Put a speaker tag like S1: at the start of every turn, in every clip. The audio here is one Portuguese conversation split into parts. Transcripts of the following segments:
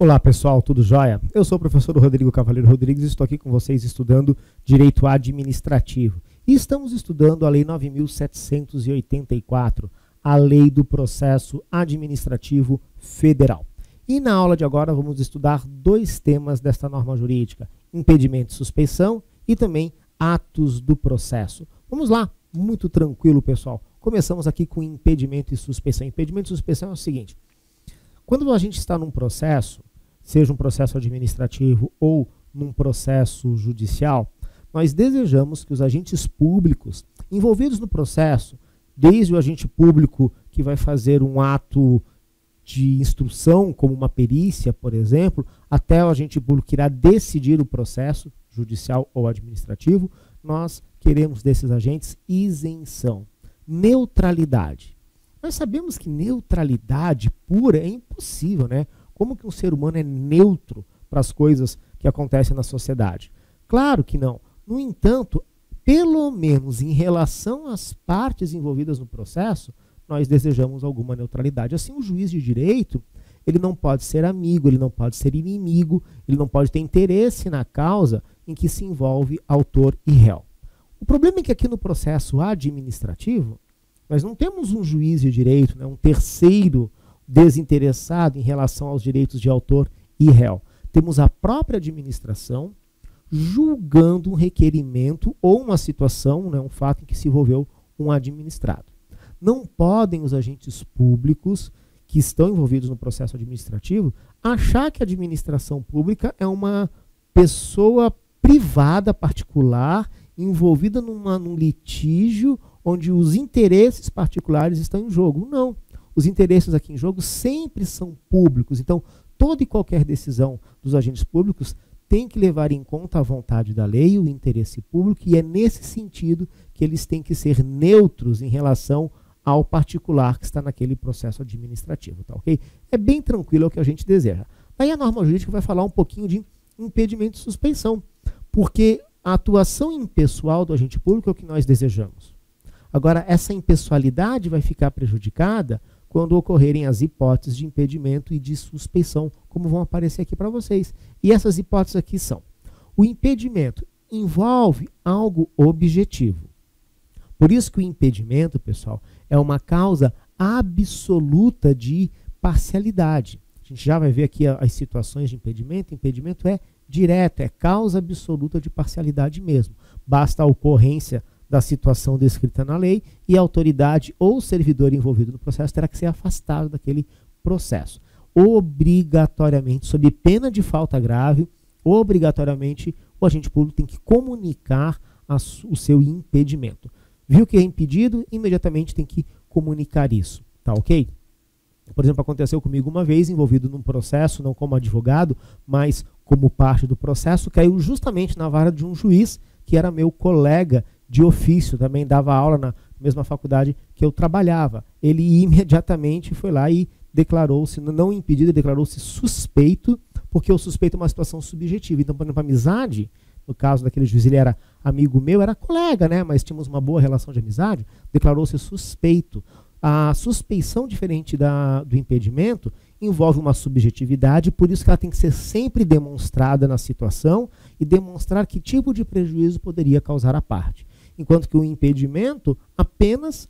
S1: Olá pessoal, tudo jóia? Eu sou o professor Rodrigo Cavaleiro Rodrigues e estou aqui com vocês estudando Direito Administrativo. E estamos estudando a Lei 9.784, a Lei do Processo Administrativo Federal. E na aula de agora vamos estudar dois temas desta norma jurídica, impedimento e suspeição e também atos do processo. Vamos lá, muito tranquilo pessoal. Começamos aqui com impedimento e suspeição. Impedimento e suspeição é o seguinte: quando a gente está num processo, seja um processo administrativo ou num processo judicial, nós desejamos que os agentes públicos envolvidos no processo, desde o agente público que vai fazer um ato de instrução, como uma perícia, por exemplo, até o agente público que irá decidir o processo judicial ou administrativo, nós queremos desses agentes isenção, neutralidade. Nós sabemos que neutralidade pura é impossível, né? Como que um ser humano é neutro para as coisas que acontecem na sociedade? Claro que não. No entanto, pelo menos em relação às partes envolvidas no processo, nós desejamos alguma neutralidade. Assim, o juiz de direito, ele não pode ser amigo, ele não pode ser inimigo, ele não pode ter interesse na causa em que se envolve autor e réu. O problema é que aqui no processo administrativo, nós não temos um juiz de direito, né, um terceiro desinteressado em relação aos direitos de autor e réu. Temos a própria administração julgando um requerimento ou uma situação, né, um fato em que se envolveu um administrado. Não podem os agentes públicos que estão envolvidos no processo administrativo achar que a administração pública é uma pessoa privada, particular, envolvida num litígio onde os interesses particulares estão em jogo. Não. Os interesses aqui em jogo sempre são públicos. Então, toda e qualquer decisão dos agentes públicos tem que levar em conta a vontade da lei, o interesse público, e é nesse sentido que eles têm que ser neutros em relação ao particular que está naquele processo administrativo. Tá, ok? É bem tranquilo, é o que a gente deseja. Aí a norma jurídica vai falar um pouquinho de impedimento e suspeição, porque a atuação impessoal do agente público é o que nós desejamos. Agora, essa impessoalidade vai ficar prejudicada quando ocorrerem as hipóteses de impedimento e de suspeição, como vão aparecer aqui para vocês. E essas hipóteses aqui são: o impedimento envolve algo objetivo. Por isso que o impedimento, pessoal, é uma causa absoluta de parcialidade. A gente já vai ver aqui as situações de impedimento. Impedimento é direto, é causa absoluta de parcialidade mesmo. Basta a ocorrência da situação descrita na lei e a autoridade ou servidor envolvido no processo terá que ser afastado daquele processo. Obrigatoriamente, sob pena de falta grave, obrigatoriamente o agente público tem que comunicar o seu impedimento. Viu que é impedido? Imediatamente tem que comunicar isso. Tá ok? Por exemplo, aconteceu comigo uma vez, envolvido num processo, não como advogado, mas como parte do processo, caiu justamente na vara de um juiz que era meu colega de ofício, também dava aula na mesma faculdade que eu trabalhava. Ele imediatamente foi lá e declarou-se, não impedido, declarou-se suspeito, porque o suspeito é uma situação subjetiva. Então, por exemplo, a amizade, no caso daquele juiz, ele era amigo meu, era colega, né? Mas tínhamos uma boa relação de amizade, declarou-se suspeito. A suspeição, diferente do impedimento, envolve uma subjetividade, por isso que ela tem que ser sempre demonstrada na situação e demonstrar que tipo de prejuízo poderia causar à parte. Enquanto que o impedimento, apenas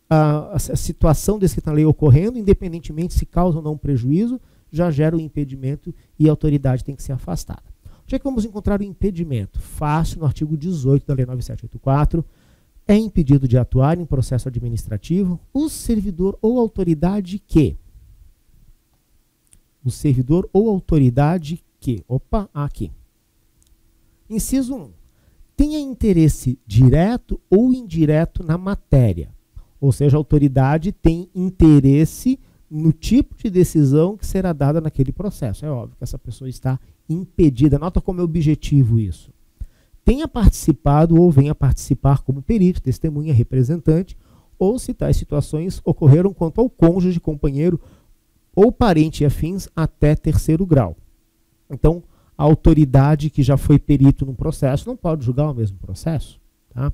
S1: a situação descrita na lei ocorrendo, independentemente se causa ou não prejuízo, já gera o impedimento e a autoridade tem que ser afastada. Onde é que vamos encontrar o impedimento? Fácil, no artigo 18 da Lei 9.784, é impedido de atuar em processo administrativo o servidor ou autoridade que... O servidor ou autoridade que... Opa, aqui. Inciso 1. Tenha interesse direto ou indireto na matéria. Ou seja, a autoridade tem interesse no tipo de decisão que será dada naquele processo. É óbvio que essa pessoa está impedida. Nota como é objetivo isso. Tenha participado ou venha participar como perito, testemunha, representante, ou se tais situações ocorreram quanto ao cônjuge, companheiro ou parente e afins até terceiro grau. Então, a autoridade que já foi perito no processo não pode julgar o mesmo processo. Tá?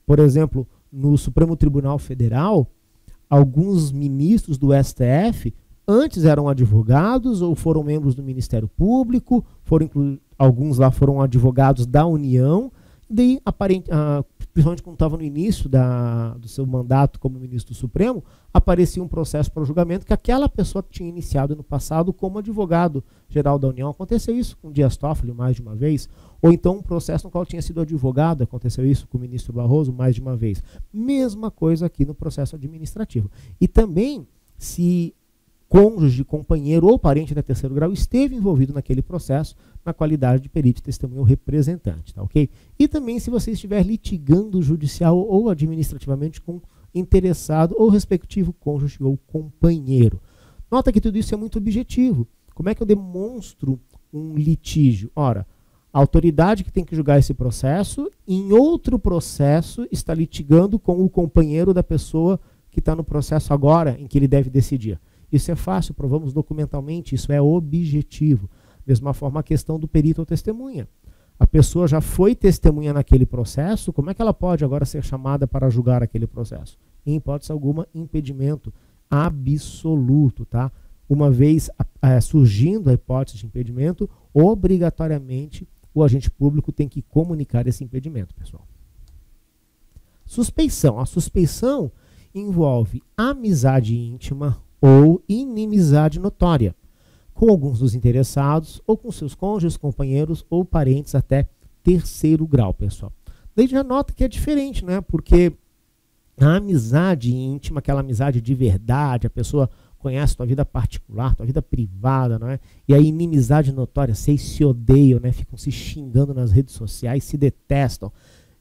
S1: Por exemplo, no Supremo Tribunal Federal, alguns ministros do STF antes eram advogados ou foram membros do Ministério Público, alguns lá foram advogados da União, daí, principalmente quando estava no início do seu mandato como ministro do Supremo, aparecia um processo para o julgamento que aquela pessoa tinha iniciado no passado como advogado-geral da União. Aconteceu isso com Dias Toffoli mais de uma vez, ou então um processo no qual tinha sido advogado, aconteceu isso com o ministro Barroso mais de uma vez. Mesma coisa aqui no processo administrativo. E também, se cônjuge, companheiro ou parente de terceiro grau esteve envolvido naquele processo na qualidade de perito, testemunha ou representante, tá ok? E também se você estiver litigando judicial ou administrativamente com interessado ou respectivo cônjuge ou companheiro. Nota que tudo isso é muito objetivo. Como é que eu demonstro um litígio? Ora, a autoridade que tem que julgar esse processo, em outro processo, está litigando com o companheiro da pessoa que está no processo agora, em que ele deve decidir. Isso é fácil, provamos documentalmente, isso é objetivo. Mesma forma a questão do perito ou testemunha. A pessoa já foi testemunha naquele processo, como é que ela pode agora ser chamada para julgar aquele processo? Em hipótese alguma, impedimento absoluto, tá? Uma vez surgindo a hipótese de impedimento, obrigatoriamente o agente público tem que comunicar esse impedimento, pessoal. Suspeição. A suspeição envolve amizade íntima ou inimizade notória com alguns dos interessados ou com seus cônjuges, companheiros ou parentes até terceiro grau, pessoal. Daí já nota que é diferente, né? Porque a amizade íntima, aquela amizade de verdade, a pessoa conhece tua vida particular, tua vida privada, não é? E a inimizade notória, vocês se odeiam, né? Ficam se xingando nas redes sociais, se detestam.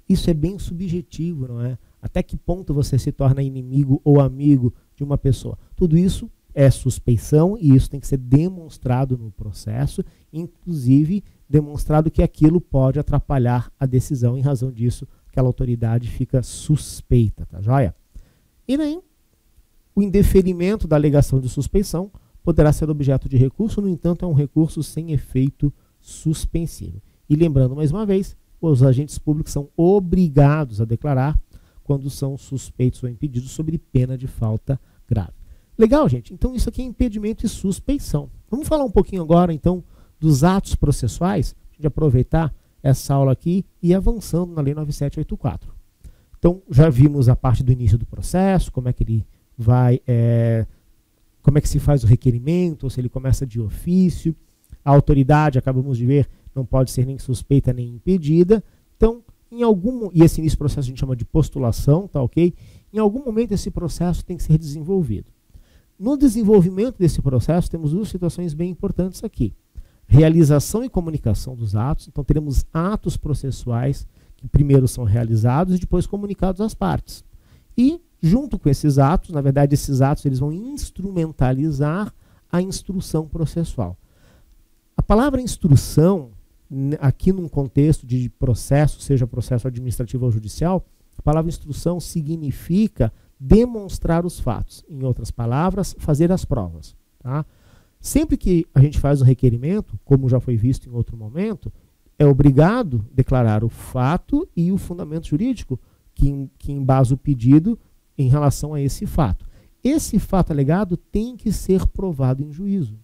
S1: Isso é bem subjetivo, não é? Até que ponto você se torna inimigo ou amigo de uma pessoa? Tudo isso é suspeição e isso tem que ser demonstrado no processo, inclusive demonstrado que aquilo pode atrapalhar a decisão. Em razão disso, aquela autoridade fica suspeita, tá joia? E daí, o indeferimento da alegação de suspeição poderá ser objeto de recurso, no entanto, é um recurso sem efeito suspensivo. E lembrando mais uma vez, os agentes públicos são obrigados a declarar quando são suspeitos ou impedidos sob pena de falta grave. Legal, gente? Então isso aqui é impedimento e suspeição. Vamos falar um pouquinho agora, então, dos atos processuais, a gente aproveitar essa aula aqui e ir avançando na Lei 9784. Então, já vimos a parte do início do processo, como é que ele vai, como é que se faz o requerimento, ou se ele começa de ofício. A autoridade, acabamos de ver, não pode ser nem suspeita nem impedida. Então, e esse início do processo a gente chama de postulação, tá ok? Em algum momento esse processo tem que ser desenvolvido. No desenvolvimento desse processo, temos duas situações bem importantes aqui. Realização e comunicação dos atos. Então, teremos atos processuais que primeiro são realizados e depois comunicados às partes. E, junto com esses atos, na verdade, esses atos eles vão instrumentalizar a instrução processual. A palavra instrução, aqui num contexto de processo, seja processo administrativo ou judicial, a palavra instrução significa demonstrar os fatos. Em outras palavras, fazer as provas. Tá? Sempre que a gente faz o requerimento, como já foi visto em outro momento, é obrigado a declarar o fato e o fundamento jurídico que embasa o pedido em relação a esse fato. Esse fato alegado tem que ser provado em juízo.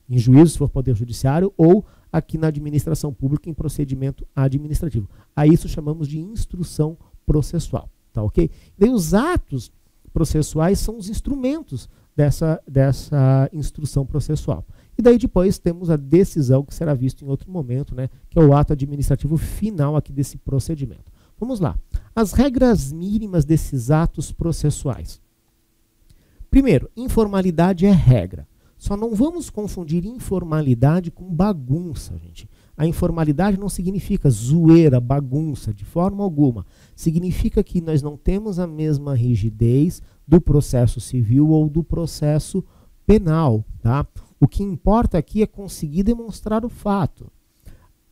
S1: Em juízo, se for poder judiciário, ou aqui na administração pública em procedimento administrativo. A isso chamamos de instrução processual. Tá, ok? Daí os atos processuais são os instrumentos dessa instrução processual. E daí depois temos a decisão, que será visto em outro momento, né, que é o ato administrativo final aqui desse procedimento. Vamos lá. As regras mínimas desses atos processuais. Primeiro, informalidade é regra. Só não vamos confundir informalidade com bagunça, gente. A informalidade não significa zoeira, bagunça, de forma alguma. Significa que nós não temos a mesma rigidez do processo civil ou do processo penal, tá? O que importa aqui é conseguir demonstrar o fato.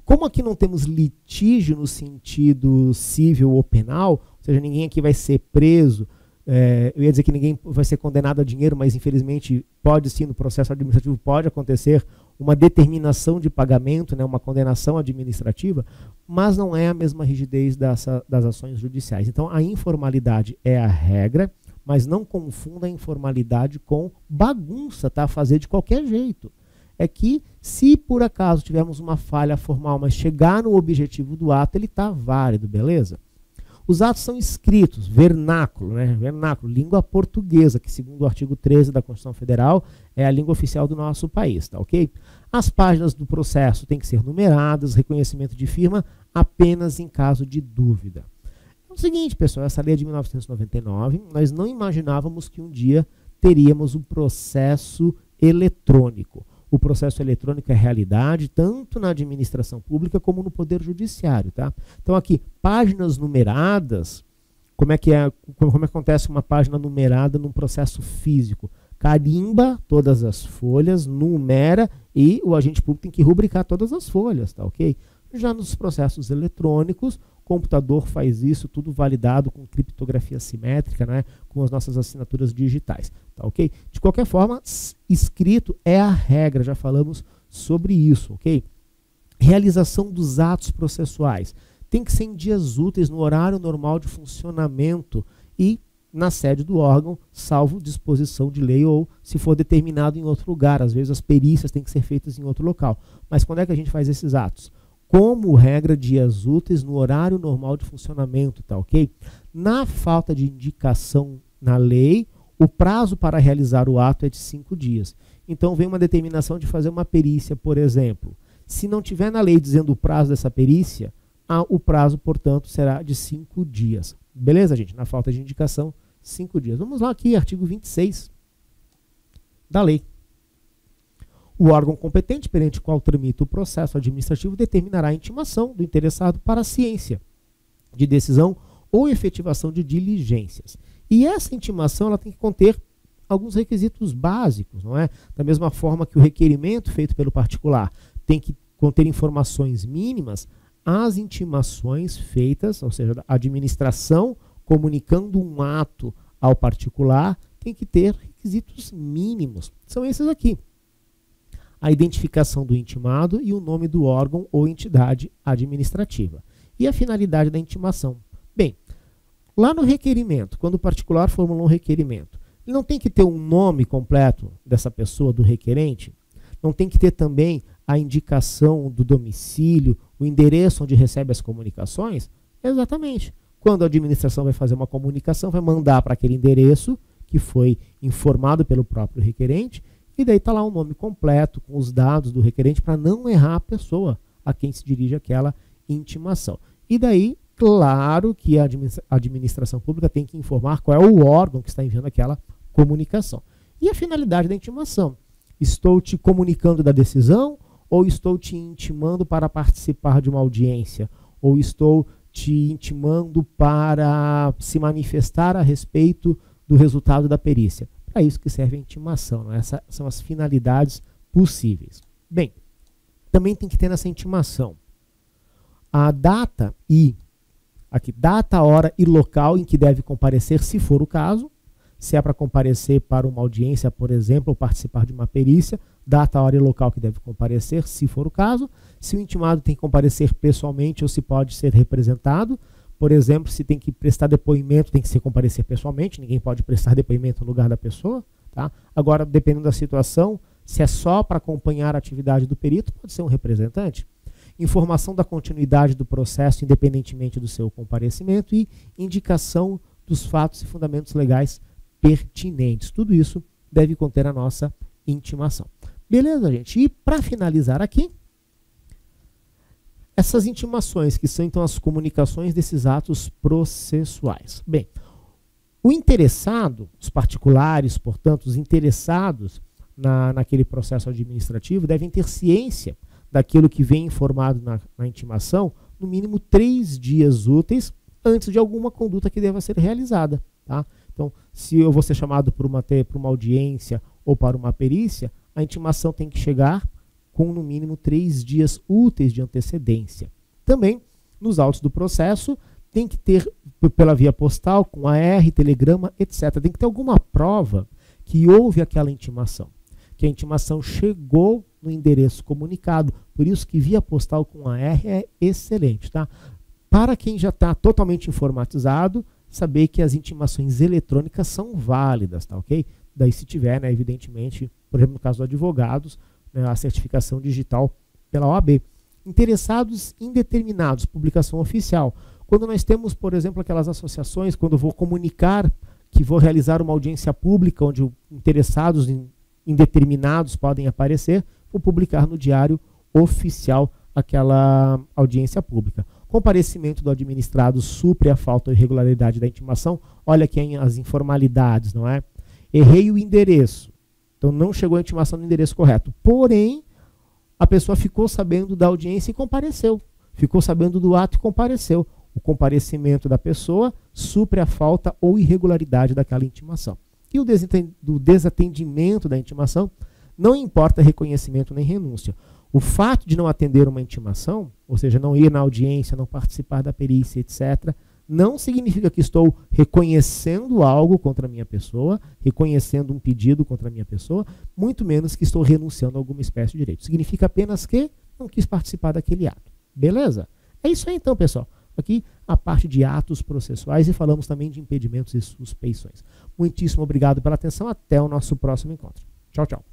S1: Como aqui não temos litígio no sentido civil ou penal, ou seja, ninguém aqui vai ser preso, eu ia dizer que ninguém vai ser condenado a dinheiro, mas infelizmente pode sim, no processo administrativo pode acontecer uma determinação de pagamento, né, uma condenação administrativa, mas não é a mesma rigidez das ações judiciais. Então a informalidade é a regra, Mas não confunda a informalidade com bagunça, tá? Fazer de qualquer jeito. É que, se por acaso tivermos uma falha formal, mas chegar no objetivo do ato, ele está válido, beleza? Os atos são escritos, vernáculo, né? Vernáculo, língua portuguesa, que segundo o artigo 13 da Constituição Federal é a língua oficial do nosso país, tá ok? As páginas do processo têm que ser numeradas, reconhecimento de firma apenas em caso de dúvida. É o seguinte, pessoal, essa lei é de 1999, nós não imaginávamos que um dia teríamos um processo eletrônico. O processo eletrônico é realidade tanto na administração pública como no poder judiciário, tá? Então aqui, páginas numeradas, como é que acontece uma página numerada num processo físico? Carimba todas as folhas, numera e o agente público tem que rubricar todas as folhas, tá ok? Já nos processos eletrônicos, o computador faz isso, tudo validado com criptografia simétrica, né, com as nossas assinaturas digitais, tá ok? De qualquer forma, escrito é a regra, já falamos sobre isso, ok? Realização dos atos processuais. Tem que ser em dias úteis, no horário normal de funcionamento e na sede do órgão, salvo disposição de lei ou se for determinado em outro lugar. Às vezes as perícias têm que ser feitas em outro local. Mas quando é que a gente faz esses atos? Como regra, dias úteis no horário normal de funcionamento, tá ok? Na falta de indicação na lei, o prazo para realizar o ato é de 5 dias. Então vem uma determinação de fazer uma perícia, por exemplo. Se não tiver na lei dizendo o prazo dessa perícia, o prazo, portanto, será de 5 dias. Beleza, gente? Na falta de indicação, 5 dias. Vamos lá aqui, artigo 26 da lei. O órgão competente perante o qual tramita o processo administrativo determinará a intimação do interessado para a ciência de decisão ou efetivação de diligências. E essa intimação ela tem que conter alguns requisitos básicos, não é? Da mesma forma que o requerimento feito pelo particular tem que conter informações mínimas, as intimações feitas, ou seja, a administração comunicando um ato ao particular, tem que ter requisitos mínimos. São esses aqui. A identificação do intimado e o nome do órgão ou entidade administrativa. E a finalidade da intimação. Bem, lá no requerimento, quando o particular formula um requerimento, ele não tem que ter um nome completo dessa pessoa, do requerente? Não tem que ter também a indicação do domicílio, o endereço onde recebe as comunicações? Exatamente. Quando a administração vai fazer uma comunicação, vai mandar para aquele endereço que foi informado pelo próprio requerente, e daí está lá o nome completo, com os dados do requerente, para não errar a pessoa a quem se dirige aquela intimação. E daí, claro que a administração pública tem que informar qual é o órgão que está enviando aquela comunicação. E a finalidade da intimação? Estou te comunicando da decisão ou estou te intimando para participar de uma audiência? Ou estou te intimando para se manifestar a respeito do resultado da perícia? Para isso que serve a intimação, né? Essas são as finalidades possíveis. Bem, também tem que ter nessa intimação a data e data, hora e local em que deve comparecer, se for o caso. Se é para comparecer para uma audiência, por exemplo, ou participar de uma perícia, data, hora e local que deve comparecer, se for o caso. Se o intimado tem que comparecer pessoalmente ou se pode ser representado. Por exemplo, se tem que prestar depoimento, tem que se comparecer pessoalmente, ninguém pode prestar depoimento no lugar da pessoa. Tá? Agora, dependendo da situação, se é só para acompanhar a atividade do perito, pode ser um representante. Informação da continuidade do processo, independentemente do seu comparecimento, e indicação dos fatos e fundamentos legais pertinentes. Tudo isso deve conter a nossa intimação. Beleza, gente? E para finalizar aqui, essas intimações, que são então as comunicações desses atos processuais. Bem, o interessado, os particulares, portanto, os interessados naquele processo administrativo, devem ter ciência daquilo que vem informado na intimação, no mínimo 3 dias úteis antes de alguma conduta que deva ser realizada. Tá? Então, se eu vou ser chamado para uma audiência ou para uma perícia, a intimação tem que chegar com no mínimo 3 dias úteis de antecedência. Também, nos autos do processo, tem que ter, pela via postal, com AR, telegrama, etc. Tem que ter alguma prova que houve aquela intimação, que a intimação chegou no endereço comunicado. Por isso que via postal com AR é excelente. Tá? Para quem já está totalmente informatizado, saber que as intimações eletrônicas são válidas, tá ok? Daí se tiver, né, evidentemente, por exemplo, no caso dos advogados, né, a certificação digital pela OAB. Interessados indeterminados, publicação oficial. Quando nós temos, por exemplo, aquelas associações, quando eu vou comunicar que vou realizar uma audiência pública, onde interessados indeterminados podem aparecer, vou publicar no diário oficial aquela audiência pública. Comparecimento do administrado supre a falta ou irregularidade da intimação. Olha aqui as informalidades, não é? Errei o endereço. Então não chegou a intimação no endereço correto. Porém, a pessoa ficou sabendo da audiência e compareceu. Ficou sabendo do ato e compareceu. O comparecimento da pessoa supre a falta ou irregularidade daquela intimação. E o desatendimento da intimação, não importa reconhecimento nem renúncia. O fato de não atender uma intimação, ou seja, não ir na audiência, não participar da perícia, etc., não significa que estou reconhecendo algo contra a minha pessoa, reconhecendo um pedido contra a minha pessoa, muito menos que estou renunciando a alguma espécie de direito. Significa apenas que não quis participar daquele ato. Beleza? É isso aí então, pessoal. Aqui a parte de atos processuais e falamos também de impedimentos e suspeições. Muitíssimo obrigado pela atenção. Até o nosso próximo encontro. Tchau, tchau.